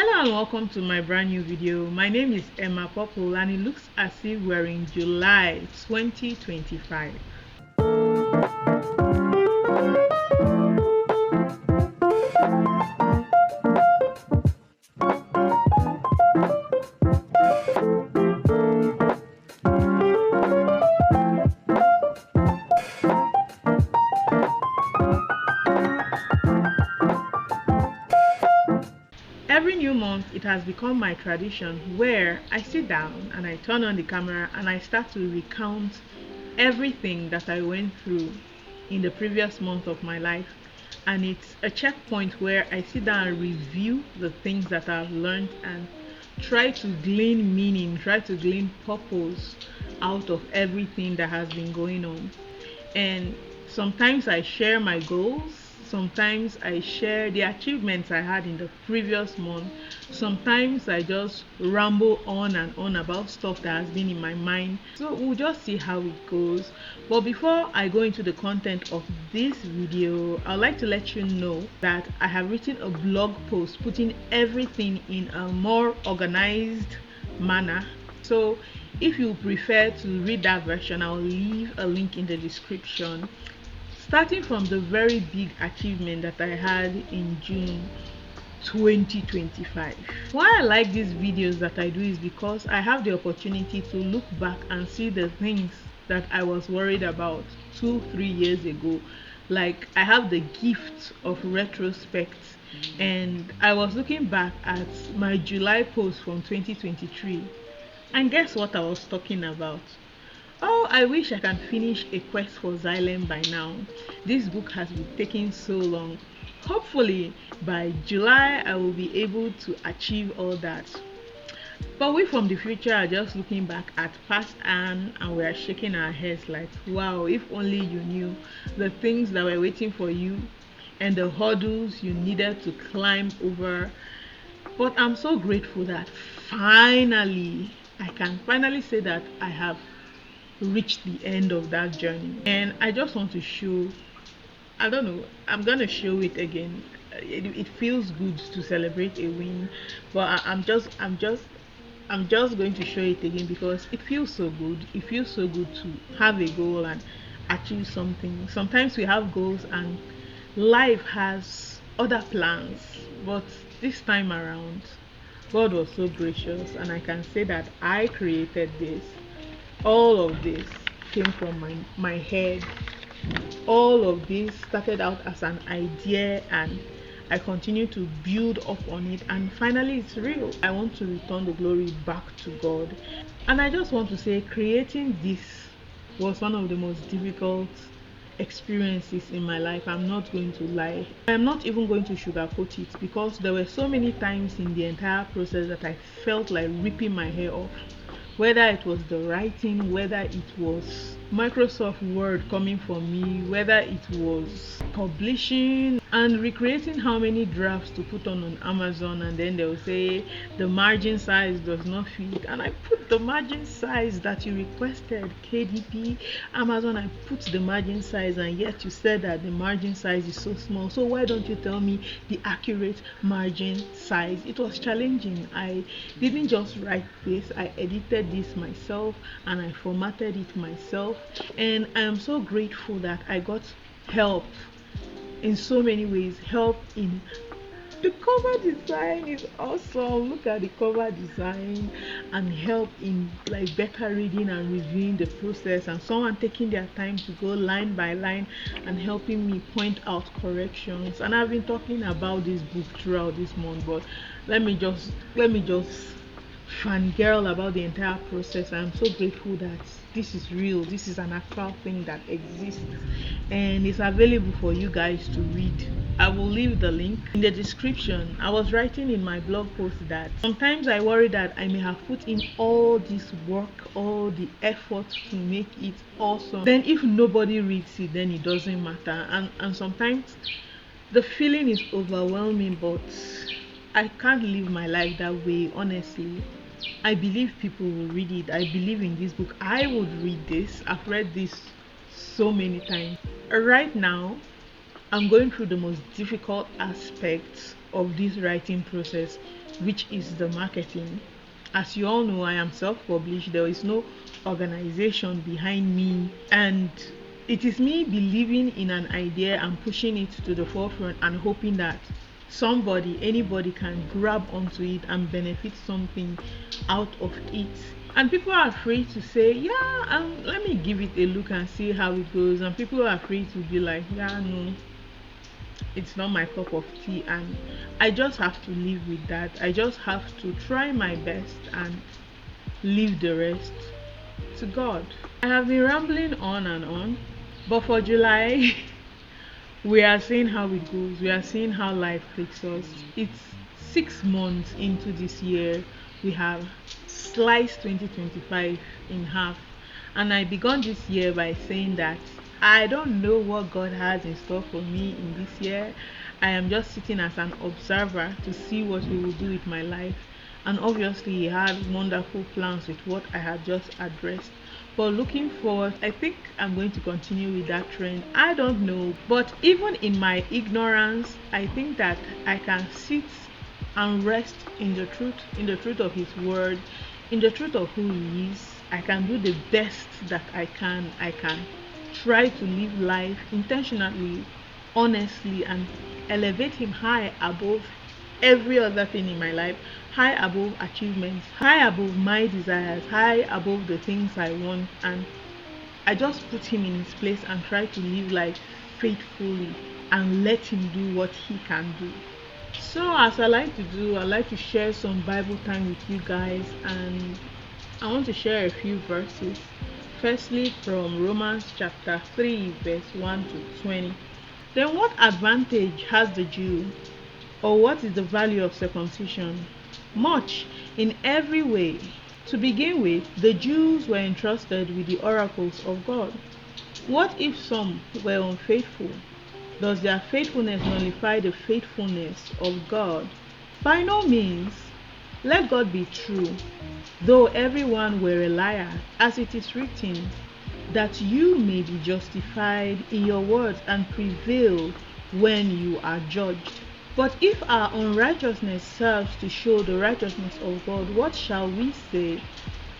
Hello and welcome to my brand new video. My name is Emma Purple and it looks as if we're in July 2025. Every new month, it has become my tradition where I sit down and I turn on the camera and I start to recount everything that I went through in the previous month of my life. And it's a checkpoint where I sit down and review the things that I've learned and try to glean meaning, try to glean purpose out of everything that has been going on. And sometimes I share my goals, sometimes I share the achievements I had in the previous month, sometimes I just ramble on and on about stuff that has been in my mind. So we'll just see how it goes. But before I go into the content of this video, I'd like to let you know that I have written a blog post putting everything in a more organized manner. So if you prefer to read that version, I'll leave a link in the description. Starting from the very big achievement that I had in June 2025. Why I like these videos that I do is because I have the opportunity to look back and see the things that I was worried about 2-3 years ago. Like, I have the gift of retrospect, and I was looking back at my July post from 2023. And guess what I was talking about? Oh, I wish I can finish A Quest for Xylem by now. This book has been taking so long. Hopefully, by July, I will be able to achieve all that. But we from the future are just looking back at past and we are shaking our heads like, wow, if only you knew the things that were waiting for you and the hurdles you needed to climb over. But I'm so grateful that finally, I can finally say that I have reached the end of that journey. And I just want to show, I don't know, I'm gonna show it again. It feels good to celebrate a win, but I'm just going to show it again because it feels so good. It feels so good to have a goal and achieve something. Sometimes we have goals and life has other plans, but this time around God was so gracious, and I can say that I created this. All of this came from my head. All of this started out as an idea, and I continue to build up on it, and finally it's real. I want to return the glory back to God. And I just want to say, creating this was one of the most difficult experiences in my life. I'm not going to lie. I'm not even going to sugarcoat it, because there were so many times in the entire process that I felt like ripping my hair off. Whether it was the writing, whether it was Microsoft Word coming from me, whether it was publishing and recreating how many drafts to put on Amazon, and then they'll say the margin size does not fit, and I put the margin size that you requested, KDP, Amazon, I put the margin size, and yet you said that the margin size is so small, so why don't you tell me the accurate margin size? It was challenging. I didn't just write this, I edited this myself and I formatted it myself, and I am so grateful that I got help in so many ways. Help in the cover design is awesome. Look at the cover design, and help in like better reading and reviewing the process, and someone taking their time to go line by line and helping me point out corrections. And I've been talking about this book throughout this month, but let me just fangirl about the entire process. I'm so grateful that this is real. This is an actual thing that exists and it's available for you guys to read. I will leave the link in the description. I was writing in my blog post that sometimes I worry that I may have put in all this work, all the effort to make it awesome. Then if nobody reads it, then it doesn't matter. And sometimes the feeling is overwhelming, but I can't live my life that way, honestly. I believe people will read it. I believe in this book. I would read this. I've read this so many times. Right now, I'm going through the most difficult aspects of this writing process, which is the marketing. As you all know, I am self-published. There is no organization behind me, and it is me believing in an idea and pushing it to the forefront and hoping that anybody can grab onto it and benefit something out of it. And people are afraid to say, yeah, let me give it a look and see how it goes. And people are afraid to be like, yeah, no, it's not my cup of tea. And I just have to live with that. I just have to try my best and leave the rest to God. I have been rambling on and on, but for July, we are seeing how it goes. We are seeing how life takes us. It's 6 months into this year. We have sliced 2025 in half. And I began this year by saying that I don't know what God has in store for me in this year. I am just sitting as an observer to see what He will do with my life. And obviously, He had wonderful plans with what I had just addressed. But looking forward, I think I'm going to continue with that trend. I don't know. But even in my ignorance, I think that I can sit and rest in the truth of His word, in the truth of who He is. I can do the best that I can. I can try to live life intentionally, honestly, and elevate Him high above every other thing in my life, high above achievements, high above my desires, high above the things I want. And I just put Him in His place and try to live life faithfully and let Him do what He can do. So, as I like to do, I like to share some Bible time with you guys, and I want to share a few verses. Firstly, from Romans chapter 3, verse 1 to 20. Then what advantage has the Jew? Or what is the value of circumcision? Much, in every way. To begin with, the Jews were entrusted with the oracles of God. What if some were unfaithful? Does their faithfulness nullify the faithfulness of God? By no means. Let God be true, though everyone were a liar, as it is written, that you may be justified in your words and prevail when you are judged. But if our unrighteousness serves to show the righteousness of God, what shall we say?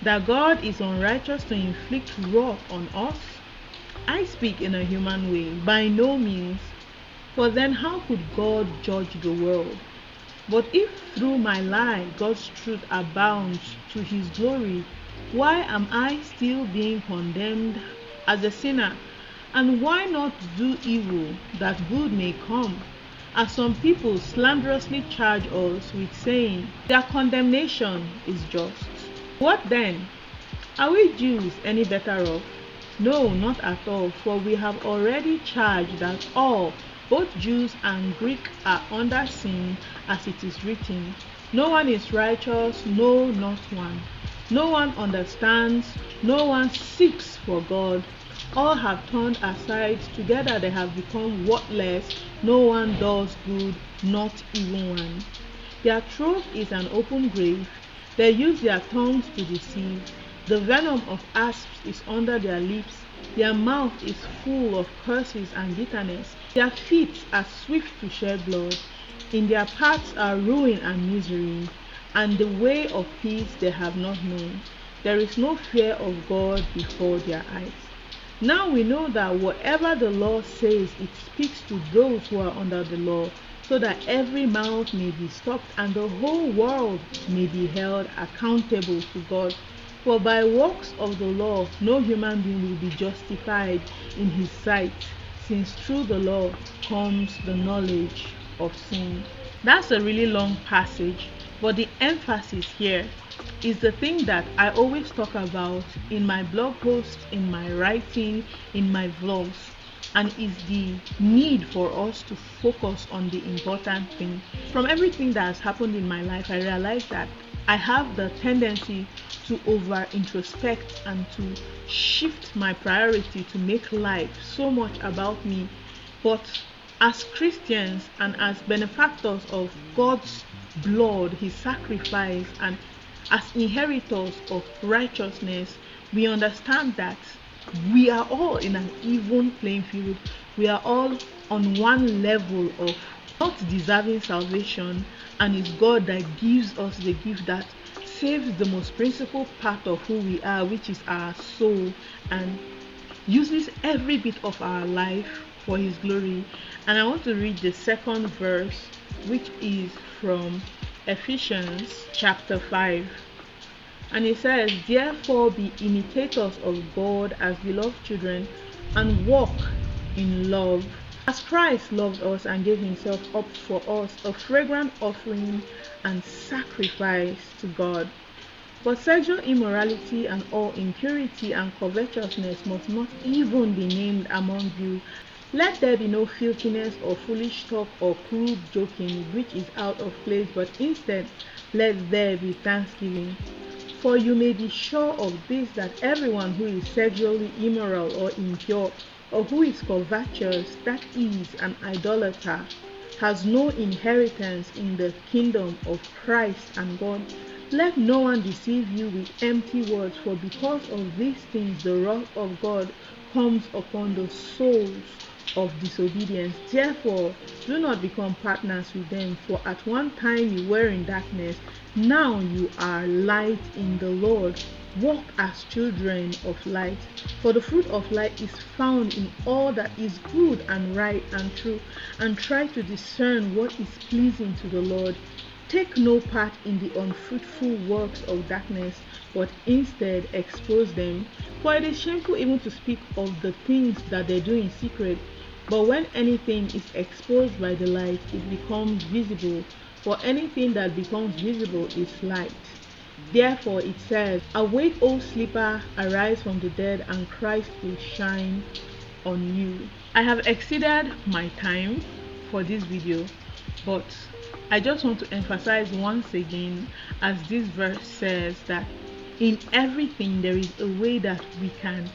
That God is unrighteous to inflict wrath on us? I speak in a human way, by no means. For then how could God judge the world? But if through my lie God's truth abounds to His glory, why am I still being condemned as a sinner? And why not do evil that good may come? As some people slanderously charge us with saying, their condemnation is just. What then? Are we Jews any better off? No, not at all, for we have already charged that all, both Jews and Greek, are under sin, as it is written, no one is righteous, no, not one. No one understands, no one seeks for God. All have turned aside, together they have become worthless. No one does good, not even one. Their throat is an open grave. They use their tongues to deceive. The venom of asps is under their lips. Their mouth is full of curses and bitterness. Their feet are swift to shed blood. In their paths are ruin and misery, and the way of peace they have not known. There is no fear of God before their eyes. Now we know that whatever the law says, it speaks to those who are under the law, so that every mouth may be stopped and the whole world may be held accountable to God. For by works of the law, no human being will be justified in his sight, since through the law comes the knowledge of sin. That's a really long passage, but the emphasis here is the thing that I always talk about in my blog posts, in my writing, in my vlogs, and is the need for us to focus on the important thing. From everything that has happened in my life, I realized that I have the tendency to over introspect and to shift my priority to make life so much about me. But as Christians and as benefactors of God's blood, His sacrifice, and as inheritors of righteousness, we understand that we are all in an even playing field. We are all on one level of not deserving salvation, and it's God that gives us the gift that saves the most principal part of who we are, which is our soul, and uses every bit of our life for his glory. And I want to read the second verse, which is from Ephesians chapter 5. And it says, therefore be imitators of God as beloved children, and walk in love, as Christ loved us and gave himself up for us, a fragrant offering and sacrifice to God. But sexual immorality and all impurity and covetousness must not even be named among you. Let there be no filthiness or foolish talk or crude joking, which is out of place, but instead let there be thanksgiving. For you may be sure of this, that everyone who is sexually immoral or impure, or who is covetous, that is, an idolater, has no inheritance in the kingdom of Christ and God. Let no one deceive you with empty words, for because of these things the wrath of God comes upon the souls of disobedience. Therefore, do not become partners with them, for at one time you were in darkness, now you are light in the Lord. Walk as children of light, for the fruit of light is found in all that is good and right and true, and try to discern what is pleasing to the Lord. Take no part in the unfruitful works of darkness, but instead expose them. For it is shameful even to speak of the things that they do in secret. But when anything is exposed by the light, it becomes visible. For anything that becomes visible is light. Therefore it says, awake, O sleeper, arise from the dead, and Christ will shine on you. I have exceeded my time for this video, but I just want to emphasize once again, as this verse says, that in everything there is a way that we can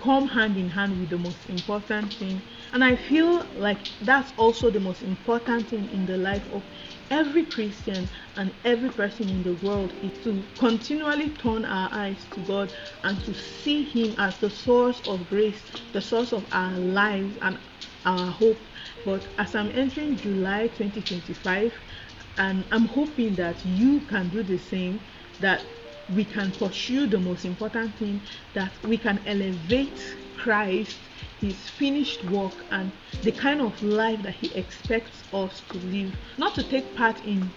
come hand in hand with the most important thing. And I feel like that's also the most important thing in the life of every Christian and every person in the world, is to continually turn our eyes to God and to see him as the source of grace, the source of our lives and our hope. But as I'm entering July 2025, and I'm hoping that you can do the same, that we can pursue the most important thing, that we can elevate Christ, his finished work, and the kind of life that he expects us to live, not to take part in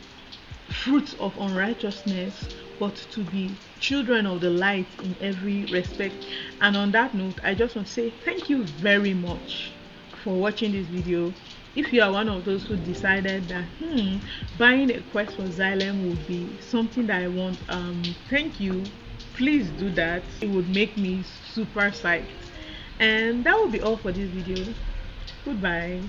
fruits of unrighteousness, but to be children of the light in every respect. And on that note, I just want to say thank you very much for watching this video. If you are one of those who decided that buying a quest for Xylem would be something that I want, thank you. Please do that. It would make me super psyched. And that will be all for this video. Goodbye.